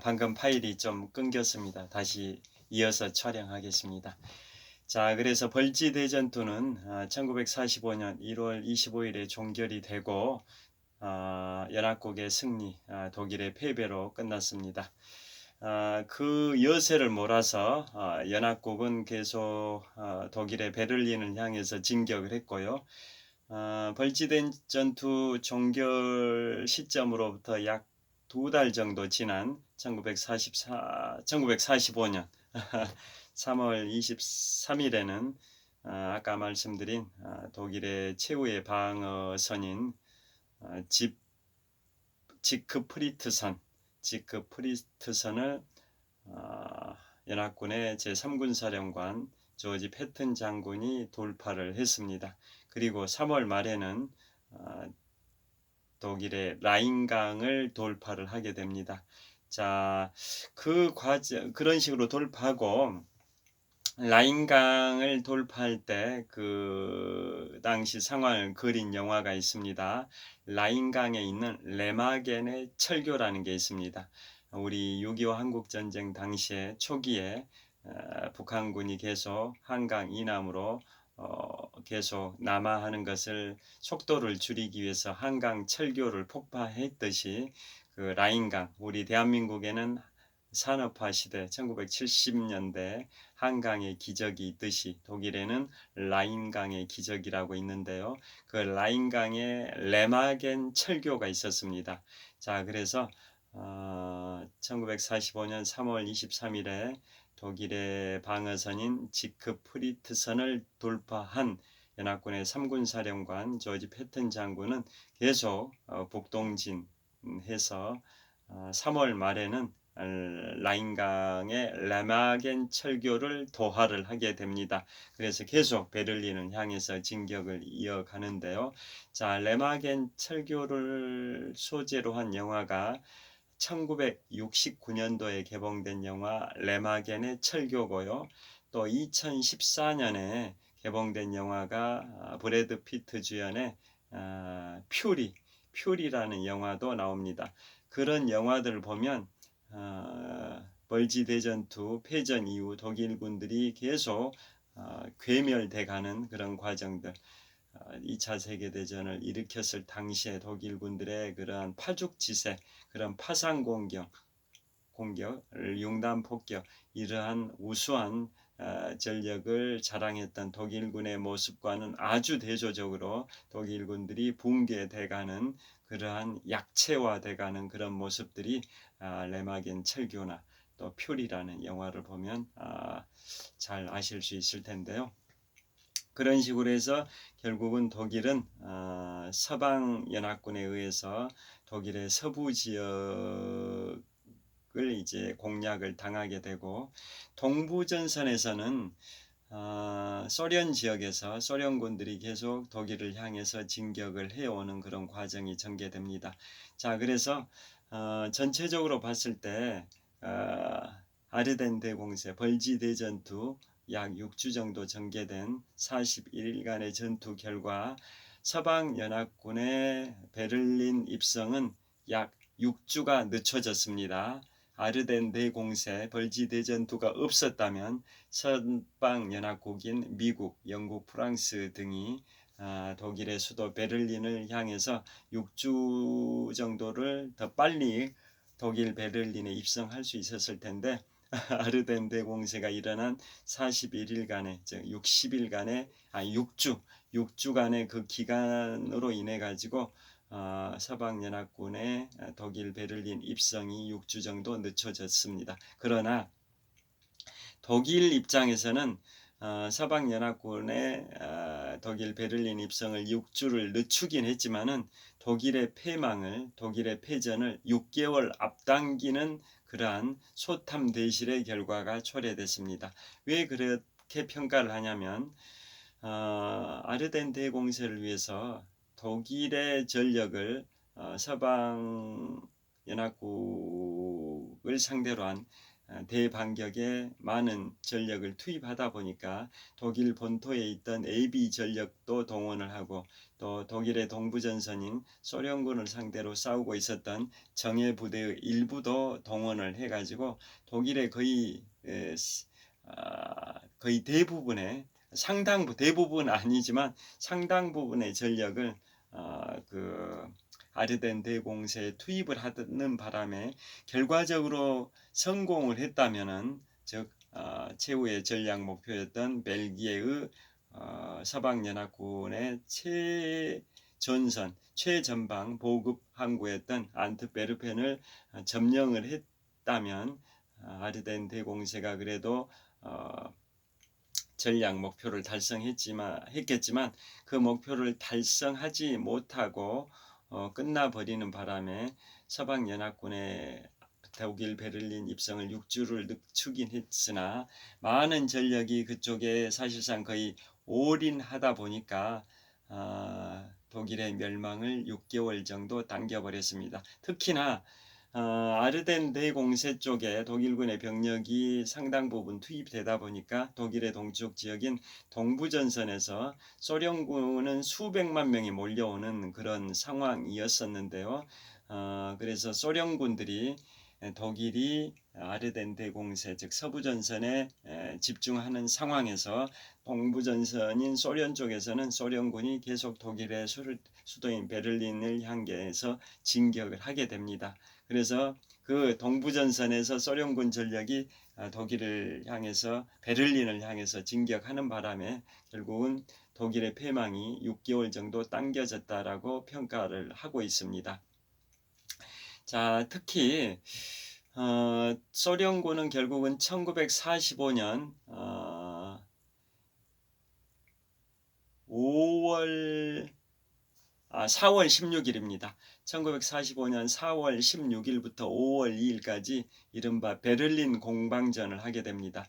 방금 파일이 좀 끊겼습니다. 다시 이어서 촬영하겠습니다. 자, 그래서 벌지 대전투는 1945년 1월 25일에 종결이 되고 연합국의 승리, 독일의 패배로 끝났습니다. 그 여세를 몰아서 연합국은 계속 독일의 베를린을 향해서 진격을 했고요. 벌지된 전투 종결 시점으로부터 약 2달 정도 지난 1945년 3월 23일에는 아까 말씀드린 독일의 최후의 방어선인 지크프리트선을 연합군의 제3군 사령관 조지 패튼 장군이 돌파를 했습니다. 그리고 3월 말에는 독일의 라인강을 돌파를 하게 됩니다. 자, 그런 식으로 돌파하고 라인강을 돌파할 때 그 당시 상황을 그린 영화가 있습니다. 라인강에 있는 레마겐의 철교라는 게 있습니다. 우리 6.25 한국전쟁 당시에 초기에 북한군이 계속 한강 이남으로 계속 남하하는 것을 속도를 줄이기 위해서 한강 철교를 폭파했듯이 그 라인강, 우리 대한민국에는 산업화 시대 1970년대 한강의 기적이 있듯이 독일에는 라인강의 기적이라고 있는데요. 그 라인강에 레마겐 철교가 있었습니다. 자, 그래서 1945년 3월 23일에 독일의 방어선인 지크프리트선을 돌파한 연합군의 3군 사령관 조지 패튼 장군은 계속 북동진해서 3월 말에는 라인강의 레마겐 철교를 도하를 하게 됩니다. 그래서 계속 베를린을 향해서 진격을 이어가는데요. 자, 레마겐 철교를 소재로 한 영화가 1969년도에 개봉된 영화 레마겐의 철교고요. 또 2014년에 개봉된 영화가 브래드 피트 주연의 퓨리라는 영화도 나옵니다. 그런 영화들을 보면 벌지 대전투 패전 이후 독일군들이 계속 괴멸돼가는 그런 과정들, 2차 세계대전을 일으켰을 당시에 독일군들의 그러한 파죽지세, 그런 파상 공격, 융단 폭격, 이러한 우수한 전력을 자랑했던 독일군의 모습과는 아주 대조적으로 독일군들이 붕괴돼가는 그러한 약체화돼가는 그런 모습들이 레마겐 철교나 또 퓨리라는 영화를 보면 잘 아실 수 있을 텐데요. 그런 식으로 해서 결국은 독일은 서방 연합군에 의해서 독일의 서부 지역을 이제 공략을 당하게 되고, 동부 전선에서는 소련 지역에서 소련군들이 계속 독일을 향해서 진격을 해오는 그런 과정이 전개됩니다. 자, 그래서 전체적으로 봤을 때 아르덴 대공세, 벌지 대전투 약 6주 정도 전개된 41일간의 전투 결과 서방연합군의 베를린 입성은 약 6주가 늦춰졌습니다. 아르덴 대공세, 벌지 대전투가 없었다면 서방연합국인 미국, 영국, 프랑스 등이 독일의 수도 베를린을 향해서 6주 정도를 더 빨리 독일 베를린에 입성할 수 있었을 텐데 아르덴 대공세가 일어난 41일간의 즉 60일간의 6주간의 그 기간으로 인해 가지고 서방연합군의 독일 베를린 입성이 6주 정도 늦춰졌습니다. 그러나 독일 입장에서는 서방연합군의 독일 베를린 입성을 6주를 늦추긴 했지만은 독일의 패전을 6개월 앞당기는 그러한 소탐 대실의 결과가 초래됐습니다. 왜 그렇게 평가를 하냐면 아르덴 대공세를 위해서 독일의 전력을 서방 연합국을 상대로 한 대반격에 많은 전력을 투입하다 보니까 독일 본토에 있던 AB 전력도 동원을 하고 또 독일의 동부전선인 소련군을 상대로 싸우고 있었던 정예 부대의 일부도 동원을 해가지고 독일의 거의 대부분의 대부분 아니지만 상당 부분의 전력을 그 아르덴 대공세에 투입을 하는 바람에 결과적으로 성공을 했다면은 즉 최후의 전략 목표였던 벨기에의 서방연합군의 최전선 최전방 보급 항구였던 안트베르펜을 점령을 했다면 아르덴 대공세가 그래도 전략 목표를 했겠지만 그 목표를 달성하지 못하고 끝나버리는 바람에 서방연합군의 독일 베를린 입성을 6주를 늦추긴 했으나 많은 전력이 그쪽에 사실상 거의 올인하다 보니까 독일의 멸망을 6개월 정도 당겨버렸습니다. 특히나 아르덴 대공세 쪽에 독일군의 병력이 상당 부분 투입되다 보니까 독일의 동쪽 지역인 동부전선에서 소련군은 수백만 명이 몰려오는 그런 상황이었었는데요. 그래서 소련군들이 독일이 아르덴 대공세 즉 서부전선에 집중하는 상황에서 동부전선인 소련 쪽에서는 소련군이 계속 독일의 수도인 베를린을 향해서 진격을 하게 됩니다. 그래서 그 동부전선에서 소련군 전력이 독일을 향해서 베를린을 향해서 진격하는 바람에 결국은 독일의 패망이 6개월 정도 당겨졌다라고 평가를 하고 있습니다. 자, 특히 소련군은 결국은 1945년 4월 16일입니다. 1945년 4월 16일부터 5월 2일까지 이른바 베를린 공방전을 하게 됩니다.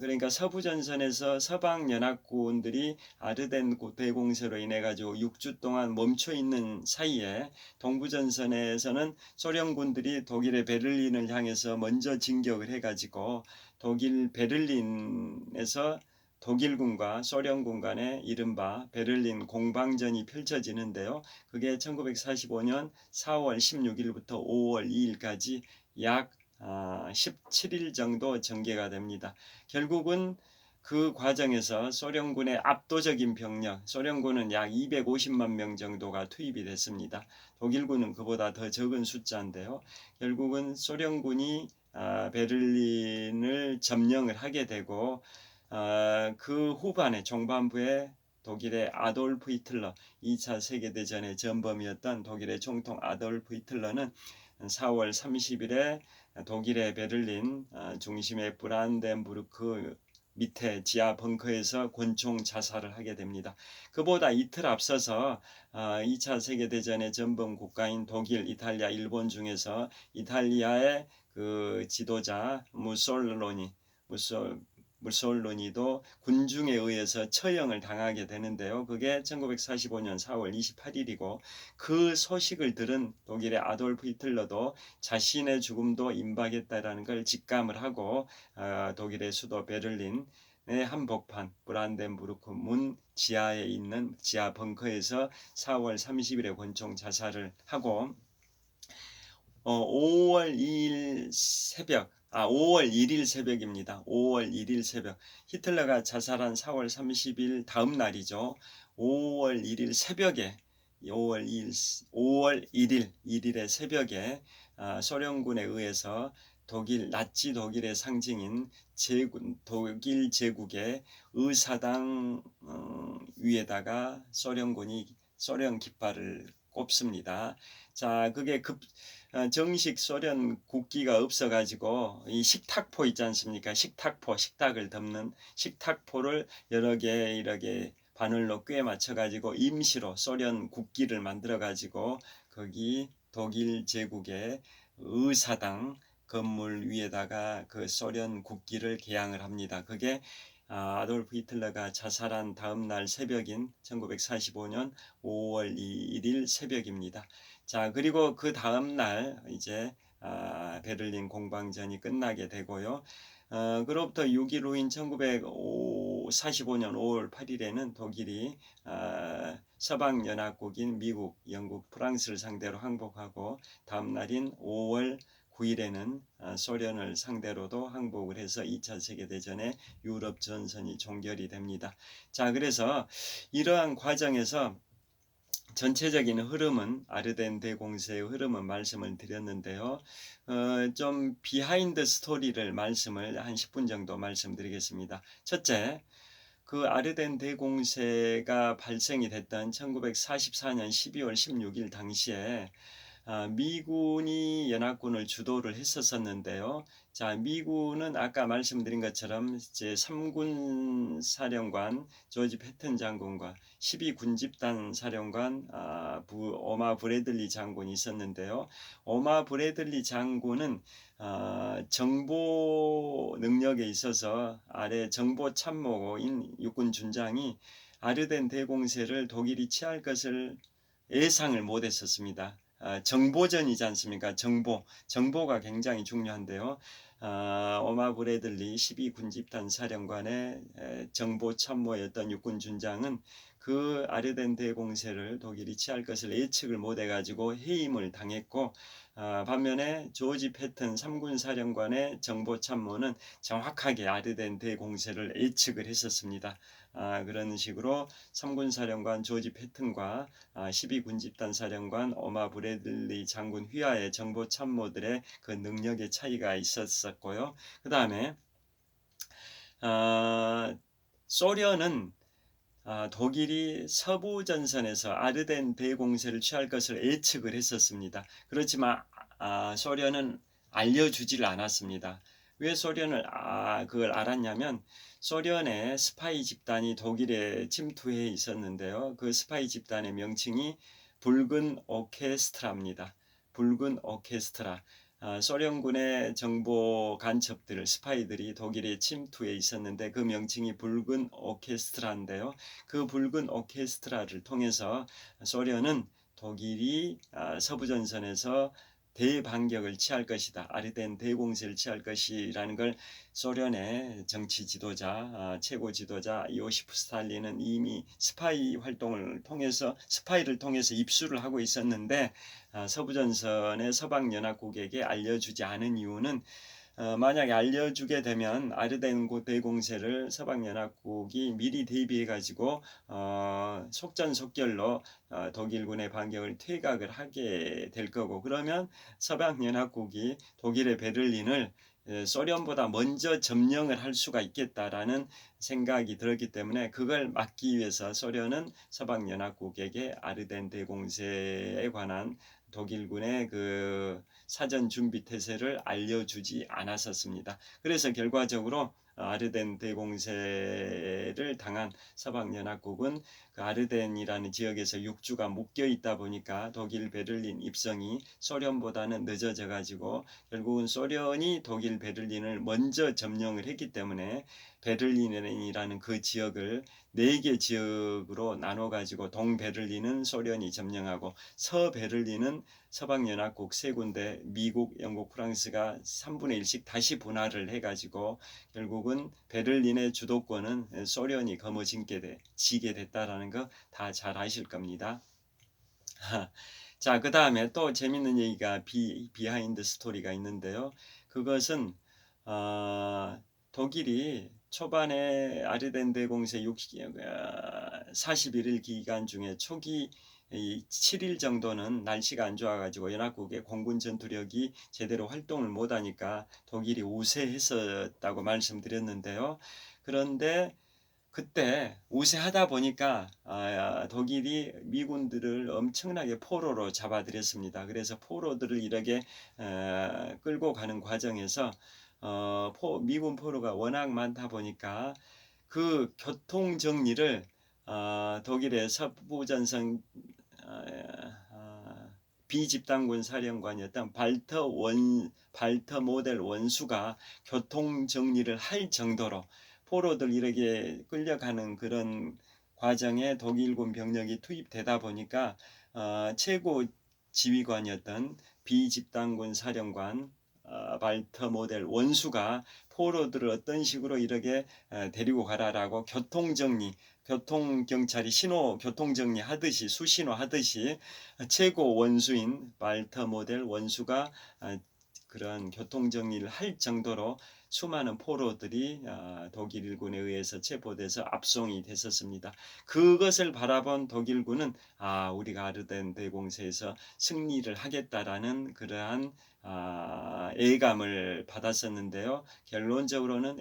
그러니까 서부전선에서 서방연합군들이 아르덴 대공세로 인해 가지고 6주 동안 멈춰 있는 사이에 동부전선에서는 소련군들이 독일의 베를린을 향해서 먼저 진격을 해 가지고 독일 베를린에서 독일군과 소련군 간의 이른바 베를린 공방전이 펼쳐지는데요. 그게 1945년 4월 16일부터 5월 2일까지 약 17일 정도 전개가 됩니다. 결국은 그 과정에서 소련군의 압도적인 병력, 소련군은 약 250만 명 정도가 투입이 됐습니다. 독일군은 그보다 더 적은 숫자인데요. 결국은 소련군이 베를린을 점령을 하게 되고 그 후반에 종반부에 독일의 아돌프 히틀러 2차 세계대전의 전범이었던 독일의 총통 아돌프 히틀러는 4월 30일에 독일의 베를린 중심의 브란덴부르크 밑에 지하 벙커에서 권총 자살을 하게 됩니다. 그보다 이틀 앞서서 2차 세계대전의 전범 국가인 독일, 이탈리아, 일본 중에서 이탈리아의 그 지도자 무솔로니도 군중에 의해서 처형을 당하게 되는데요. 그게 1945년 4월 28일이고 그 소식을 들은 독일의 아돌프 히틀러도 자신의 죽음도 임박했다라는 걸 직감을 하고 독일의 수도 베를린의 한복판 브란덴부르크 문 지하에 있는 지하 벙커에서 4월 30일에 권총 자살을 하고 5월 2일 새벽 5월 1일 새벽입니다. 5월 1일 새벽 히틀러가 자살한 4월 30일 다음 날이죠. 5월 1일 새벽에 5월 1일의 새벽에 소련군에 의해서 나치 독일의 상징인 독일 제국의 의사당 위에다가 소련군이 소련 깃발을 꼽습니다. 자, 그게 정식 소련 국기가 없어가지고 이 식탁포 있지 않습니까? 식탁을 덮는 식탁포를 여러 개 이렇게 바늘로 꿰 맞춰가지고 임시로 소련 국기를 만들어가지고 거기 독일 제국의 의사당 건물 위에다가 그 소련 국기를 개양을 합니다. 그게 아돌프 히틀러가 자살한 다음 날 새벽인 1945년 5월 1일 새벽입니다. 자, 그리고 그 다음 날 이제 베를린 공방전이 끝나게 되고요. 그로부터 6일 후인 1945년 5월 8일에는 독일이 서방연합국인 미국, 영국, 프랑스를 상대로 항복하고 다음 날인 5월 9일에는 소련을 상대로도 항복을 해서 2차 세계대전의 유럽 전선이 종결이 됩니다. 자, 그래서 이러한 과정에서 전체적인 흐름은 아르덴 대공세의 흐름은 말씀을 드렸는데요. 좀 비하인드 스토리를 말씀을 한 10분 정도 말씀드리겠습니다. 첫째, 그 아르덴 대공세가 발생이 됐던 1944년 12월 16일 당시에 미군이 연합군을 주도를 했었는데요. 자, 미군은 아까 말씀드린 것처럼 이제 3군 사령관 조지 패튼 장군과 12군집단 사령관 오마 브래들리 장군이 있었는데요. 오마 브래들리 장군은 정보 능력에 있어서 아래 정보 참모인 육군 준장이 아르덴 대공세를 독일이 취할 것을 예상을 못했었습니다. 정보전이지 않습니까? 정보가 굉장히 중요한데요. 오마 브래들리 12군집단 사령관의 정보 참모였던 육군 준장은 그 아르덴 대공세를 독일이 취할 것을 예측을 못해가지고 해임을 당했고, 반면에 조지 패튼 3군 사령관의 정보 참모는 정확하게 아르덴 대공세를 예측을 했었습니다. 그런 식으로 3군 사령관 조지 패튼과 12군집단 사령관 오마 브래들리 장군 휘하의 정보 참모들의 그 능력의 차이가 있었고요. 그 다음에 소련은 독일이 서부 전선에서 아르덴 대공세를 취할 것을 예측을 했었습니다. 그렇지만 소련은 알려주질 않았습니다. 왜 소련을 그걸 알았냐면 소련의 스파이 집단이 독일에 침투해 있었는데요. 그 스파이 집단의 명칭이 붉은 오케스트라입니다. 붉은 오케스트라. 소련군의 정보 간첩들, 스파이들이 독일에 침투해 있었는데 그 명칭이 붉은 오케스트라인데요. 그 붉은 오케스트라를 통해서 소련은 독일이 서부전선에서 대반격을 취할 것이다. 아르덴 대공세를 취할 것이라는 걸 소련의 정치 지도자, 최고 지도자 요시프 스탈린은 이미 스파이를 통해서 입수를 하고 있었는데 서부전선의 서방연합국에게 알려주지 않은 이유는 만약에 알려주게 되면 아르덴 대공세를 서방연합국이 미리 대비해 가지고 속전속결로 독일군의 반격을 퇴각을 하게 될 거고, 그러면 서방연합국이 독일의 베를린을 소련보다 먼저 점령을 할 수가 있겠다라는 생각이 들었기 때문에 그걸 막기 위해서 소련은 서방연합국에게 아르덴 대공세에 관한 독일군의 그 사전 준비 태세를 알려주지 않았었습니다. 그래서 결과적으로 아르덴 대공세를 당한 서방연합국은 그 아르덴이라는 지역에서 육주가 묶여 있다 보니까 독일 베를린 입성이 소련보다는 늦어져 가지고 결국은 소련이 독일 베를린을 먼저 점령을 했기 때문에 베를린이라는 그 지역을 4개 지역으로 나눠 가지고 동베를린은 소련이 점령하고 서베를린은 서방연합국 3군데 미국, 영국, 프랑스가 3분의 1씩 다시 분할을 해가지고 결국은 베를린의 주도권은 소련이 지게 됐다라는 거 다 잘 아실 겁니다. 자, 그 다음에 또 재밌는 얘기가 비하인드 스토리가 있는데요. 그것은 독일이 초반에 아르덴 대공세 41일 기간 중에 초기 7일 정도는 날씨가 안 좋아가지고 연합국의 공군 전투력이 제대로 활동을 못하니까 독일이 우세했었다고 말씀드렸는데요. 그런데 그때 우세하다 보니까 독일이 미군들을 엄청나게 포로로 잡아들였습니다. 그래서 포로들을 이렇게 끌고 가는 과정에서 미군 포로가 워낙 많다 보니까 그 교통 정리를 독일의 서부전선 비집단군 사령관이었던 발터 모델 원수가 교통 정리를 할 정도로 포로들 이렇게 끌려가는 그런 과정에 독일군 병력이 투입되다 보니까 최고 지휘관이었던 비집단군 사령관 발터 모델 원수가 포로들을 어떤 식으로 이렇게 데리고 가라라고 교통경찰이 교통정리 하듯이 수신호 하듯이 최고 원수인 발터 모델 원수가 그런 교통정리를 할 정도로 수많은 포로들이 독일 일군에 의해서 체포돼서 압송이 됐었습니다. 그것을 바라본 독일군은 우리가 아르덴 대공세에서 승리를 하겠다라는 그러한 예감을 받았었는데요. 결론적으로는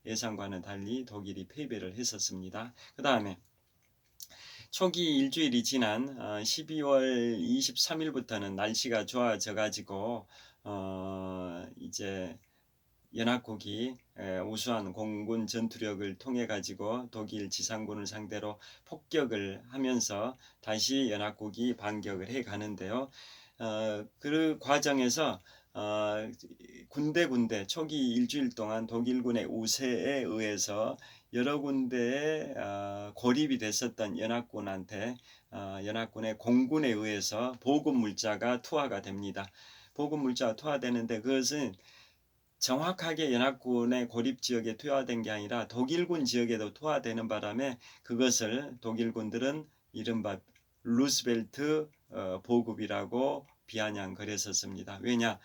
예상과는 달리 독일이 패배를 했었습니다. 그 다음에 초기 일주일이 지난 12월 23일부터는 날씨가 좋아져 가지고 이제 연합국이 우수한 공군 전투력을 통해 가지고 독일 지상군을 상대로 폭격을 하면서 다시 연합국이 반격을 해 가는데요. 그 과정에서 군데 초기 일주일 동안 독일군의 우세에 의해서 여러 군데에 고립이 됐었던 연합군의 공군에 의해서 보급 물자가 투하가 됩니다. 보급 물자가 투하되는데 그것은 정확하게 연합군의 고립 지역에 투하된 게 아니라 독일군 지역에도 투하되는 바람에 그것을 독일군들은 이른바 루스벨트 보급이라고 비아냥거렸었습니다. 왜냐?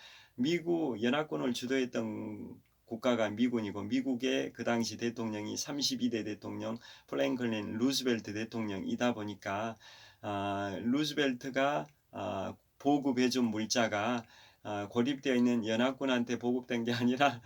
연합군을 주도했던 국가가 미군이고 미국의 그 당시 대통령이 32대 대통령 프랭클린 루스벨트 대통령이다 보니까 루스벨트가 보급해준 물자가 고립되어 있는 연합군한테 보급된 게 아니라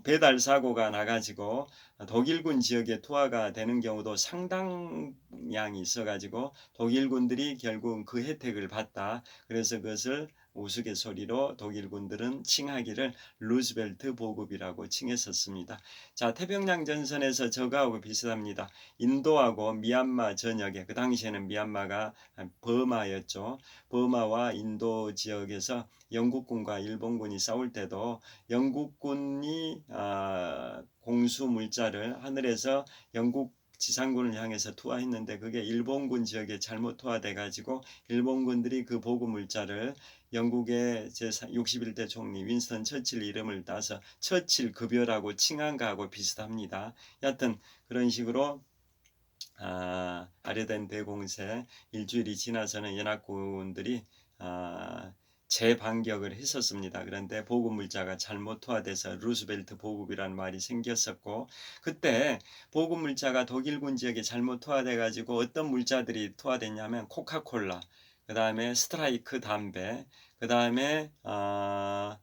배달 사고가 나가지고 독일군 지역에 투하가 되는 경우도 상당량이 있어가지고 독일군들이 결국 그 혜택을 봤다. 그래서 그것을 우스갯소리로 독일군들은 칭하기를 루스벨트 보급이라고 칭했었습니다. 자, 태평양 전선에서 저거하고 비슷합니다. 인도하고 미얀마 전역에 그 당시에는 미얀마가 버마였죠. 버마와 인도 지역에서 영국군과 일본군이 싸울 때도 영국군이 공수 물자를 하늘에서 영국 지상군을 향해서 투하했는데 그게 일본군 지역에 잘못 투하돼 가지고 일본군들이 그 보급 물자를 영국의 제61대 총리 윈스턴 처칠 이름을 따서 처칠 급여라고 칭한 거하고 비슷합니다. 여하튼 그런 식으로 아르덴 대공세 일주일이 지나서는 연합군들이 재반격을 했었습니다. 그런데 보급 물자가 잘못 투하돼서 루스벨트 보급이라는 말이 생겼었고 그때 보급 물자가 독일군 지역에 잘못 투하돼 가지고 어떤 물자들이 투하됐냐면 코카콜라, 그 다음에 스트라이크 담배, 그 다음에 M1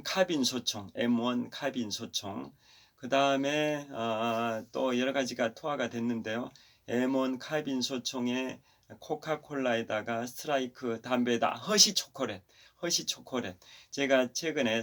카빈 소총, 그 다음에 또 여러 가지가 투하가 됐는데요. M1 카빈 소총에 코카콜라에다가 스트라이크 담배에다 허쉬 초콜릿. 제가 최근에